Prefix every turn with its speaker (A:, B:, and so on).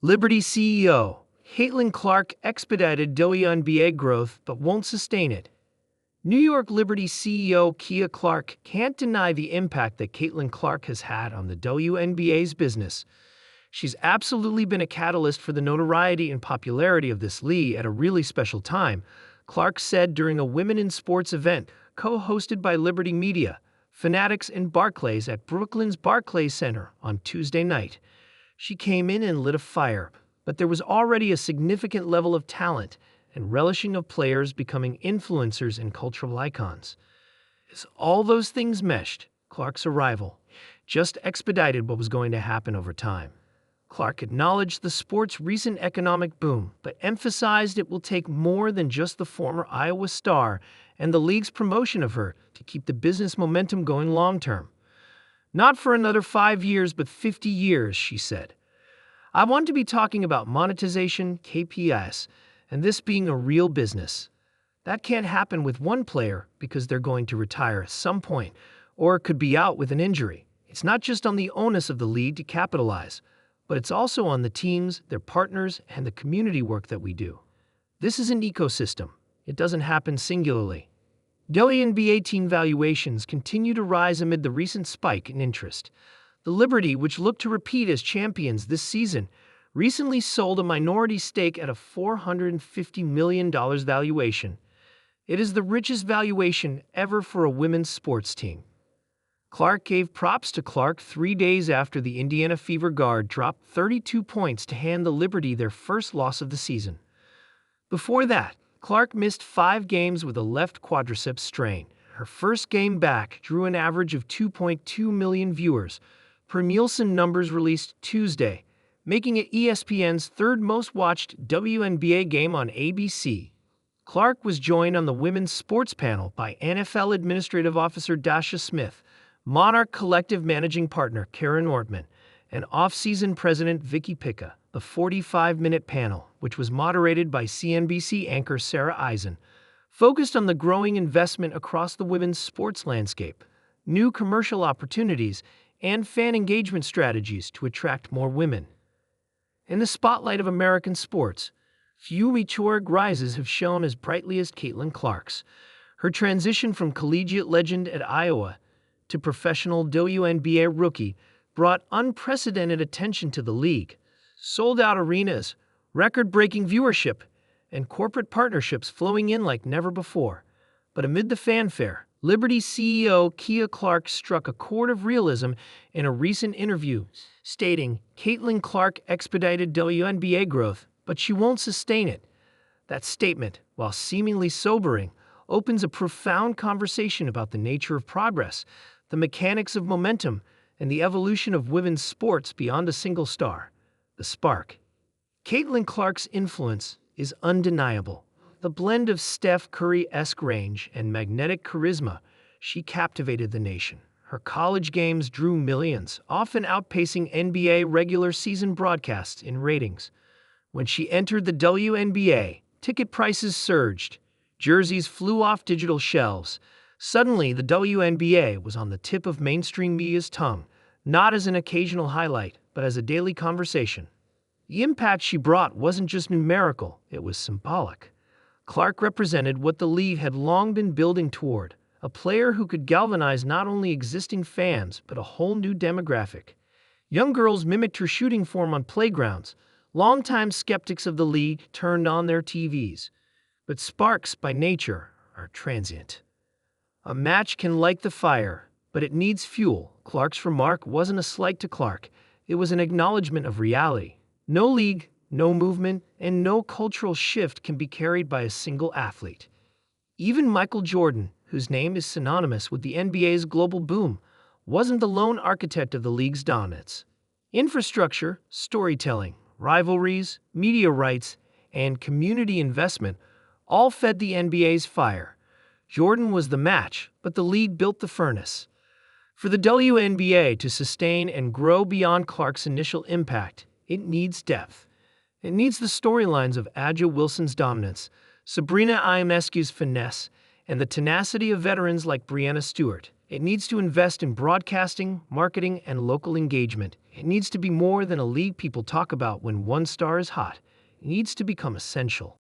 A: Liberty CEO Caitlin Clark expedited WNBA growth but won't sustain it. New York Liberty CEO Kia Clark can't deny the impact that Caitlin Clark has had on the WNBA's business. She's absolutely been a catalyst for the notoriety and popularity of this league at a really special time, Clark said during a Women in Sports event co-hosted by Liberty Media, Fanatics and Barclays at Brooklyn's Barclays Center on Tuesday night. She came in and lit a fire, but there was already a significant level of talent and relishing of players becoming influencers and cultural icons. As all those things meshed, Clark's arrival just expedited what was going to happen over time. Clark acknowledged the sport's recent economic boom, but emphasized it will take more than just the former Iowa star and the league's promotion of her to keep the business momentum going long-term. Not for another 5 years, but 50 years, she said. I want to be talking about monetization, KPIs, and this being a real business. That can't happen with one player because they're going to retire at some point, or could be out with an injury. It's not just on the onus of the league to capitalize, but it's also on the teams, their partners, and the community work that we do. This is an ecosystem. It doesn't happen singularly. WNBA team valuations continue to rise amid the recent spike in interest. The Liberty, which looked to repeat as champions this season, recently sold a minority stake at a $450 million valuation. It is the richest valuation ever for a women's sports team. Clark gave props to Clark 3 days after the Indiana Fever guard dropped 32 points to hand the Liberty their first loss of the season. Before that, Clark missed 5 games with a left quadriceps strain. Her first game back drew an average of 2.2 million viewers, per Nielsen numbers released Tuesday, making it ESPN's third most watched WNBA game on ABC. Clark was joined on the women's sports panel by NFL Administrative Officer Dasha Smith, Monarch Collective Managing Partner Karen Ortman, and off-season President Vicky Pica. The 45-minute panel, which was moderated by CNBC anchor Sarah Eisen, focused on the growing investment across the women's sports landscape, new commercial opportunities, and fan engagement strategies to attract more women. In the spotlight of American sports, few meteoric rises have shone as brightly as Caitlin Clark's. Her transition from collegiate legend at Iowa to professional WNBA rookie brought unprecedented attention to the league. Sold-out arenas, record-breaking viewership, and corporate partnerships flowing in like never before. But amid the fanfare, Liberty CEO Kia Clark struck a chord of realism in a recent interview, stating, Caitlin Clark expedited WNBA growth, but she won't sustain it. That statement, while seemingly sobering, opens a profound conversation about the nature of progress, the mechanics of momentum, and the evolution of women's sports beyond a single star. The spark. Caitlin Clark's influence is undeniable. The blend of Steph Curry-esque range and magnetic charisma, she captivated the nation. Her college games drew millions, often outpacing NBA regular season broadcasts in ratings. When she entered the WNBA, ticket prices surged. Jerseys flew off digital shelves. Suddenly, the WNBA was on the tip of mainstream media's tongue, not as an occasional highlight, but as a daily conversation. The impact she brought wasn't just numerical, it was symbolic. Clark represented what the league had long been building toward, a player who could galvanize not only existing fans, but a whole new demographic. Young girls mimicked her shooting form on playgrounds. Longtime skeptics of the league turned on their TVs. But sparks, by nature, are transient. A match can light the fire, but it needs fuel. Clark's remark wasn't a slight to Clark. It was an acknowledgement of reality. No league, no movement, and no cultural shift can be carried by a single athlete. Even Michael Jordan, whose name is synonymous with the NBA's global boom, wasn't the lone architect of the league's dominance. Infrastructure, storytelling, rivalries, media rights, and community investment all fed the NBA's fire. Jordan was the match, but the league built the furnace. For the WNBA to sustain and grow beyond Clark's initial impact, it needs depth. It needs the storylines of A'ja Wilson's dominance, Sabrina Ionescu's finesse, and the tenacity of veterans like Breanna Stewart. It needs to invest in broadcasting, marketing, and local engagement. It needs to be more than a league people talk about when one star is hot. It needs to become essential.